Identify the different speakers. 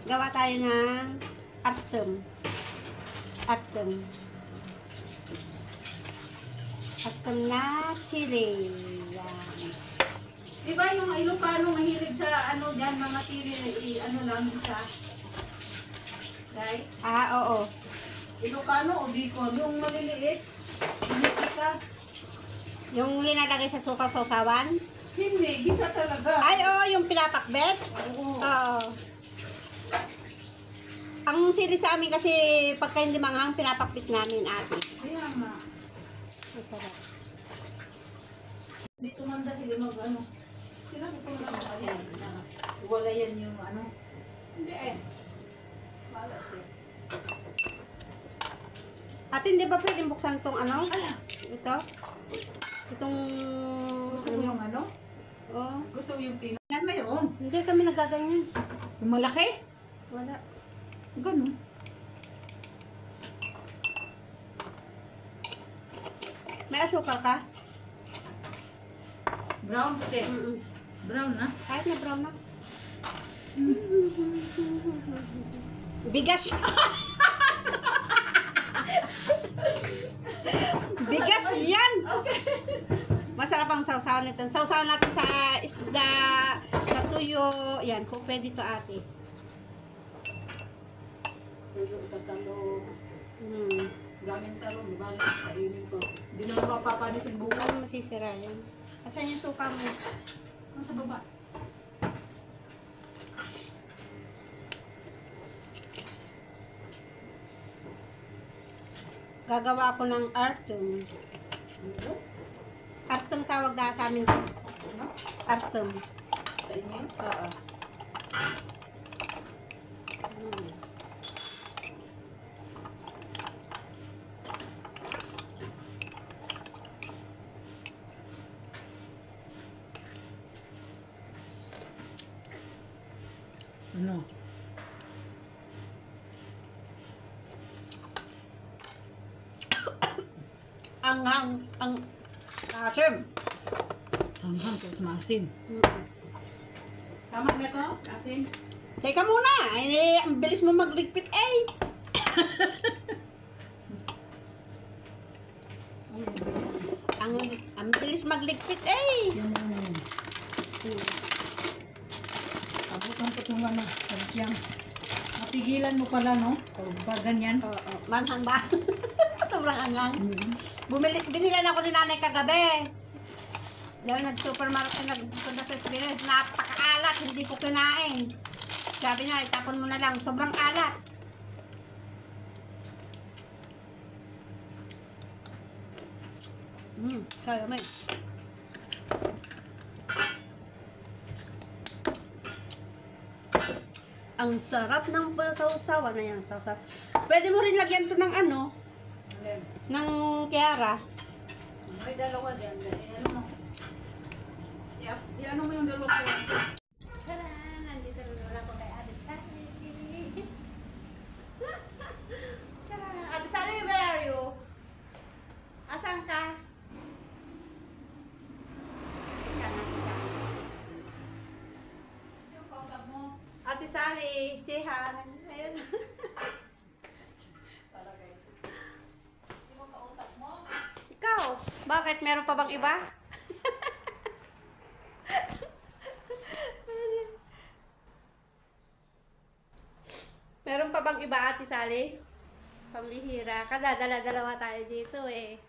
Speaker 1: Gawa tayo ng artem. Artem na sili. Yan.
Speaker 2: Diba yung Ilocano mahilig sa ano dyan, mga sili, ano lang isa? Right?
Speaker 1: Oo.
Speaker 2: Ilocano o Bicol, yung maliliit, hindi isa.
Speaker 1: Yung linalagay sa sukaw sa usawan?
Speaker 2: Hindi, gisa talaga.
Speaker 1: Ay, oo, yung pinapakbet?
Speaker 2: Oo.
Speaker 1: Oo. Ang sili sa amin kasi pagka hindi manghang, pinapakbit namin, ate.
Speaker 2: Kaya nga.
Speaker 1: Masarap.
Speaker 2: Dito man dahil mag ano. Sila ko lang ako yan. Wala yan yung ano. Hindi eh. Wala siya.
Speaker 1: Ate, hindi ba pwedeng buksan tong ano?
Speaker 2: Ala.
Speaker 1: Ito? Itong...
Speaker 2: Gusto mo yung ano?
Speaker 1: Oh.
Speaker 2: Gusto mo yung pino? Yan ba yun?
Speaker 1: Hindi kami nagaganyan.
Speaker 2: Yung malaki?
Speaker 1: Wala.
Speaker 2: Ganun.
Speaker 1: May asukal ka?
Speaker 2: Brown puti. Brown na?
Speaker 1: Kahit na brown na. Bigas. Bigas yan.
Speaker 2: Okay.
Speaker 1: Masarap ang sausawan nito. Sausawan natin sa isda, sa tuyo. Yan, kung pwede to ate.
Speaker 2: Tuyo sa talong.
Speaker 1: Hmm.
Speaker 2: Daming talong. Diba? Kainin ko. Hindi naman papapanisin bukas.
Speaker 1: Ano masisira yan? Asan yung suka mo?
Speaker 2: Nasa baba.
Speaker 1: Gagawa ako ng artem. Artem tawag na sa amin.
Speaker 2: Ano?
Speaker 1: Artem.
Speaker 2: Sa inyo?
Speaker 1: Oo. Hmm.
Speaker 2: Ano?
Speaker 1: Ang asim.
Speaker 2: Hanghang tapos maasin. Tama na to? Asin?
Speaker 1: Teka muna, ay, ang bilis mo magligpit eh. ang bilis magligpit eh.
Speaker 2: Yung abutan ko itong ano, tapos yung mapigilan mo pala, no? Pag ganyan.
Speaker 1: Oo, manhang ba? Sobrang angang. Binilan ako ni nanay kagabi. Dahil nag-supermarket, nagpunta sa Slimes, napakaalat, hindi ko kinain. Sabi niya, itapon mo na lang, sobrang alat. Sayang eh. Ang sarap ng sausawan na yan, sausaw. Pwede mo rin lagyan to ng ano, ng kiara.
Speaker 2: May dalawa din. Ano mo? Ano mo yung dalawa ko?
Speaker 1: Tara, nandito na naman ako kay Ate Sally. Tara, Ate Sally, where are you? Asan ka?
Speaker 2: Sino kausap mo?
Speaker 1: Ate Sally, say hi. Ayun.
Speaker 2: Sino kausap mo?
Speaker 1: Ikaw, bakit? Meron pa bang iba? Meron pa bang iba, Ate Sally? Pambihira. Kadadala-dalawa tayo dito eh.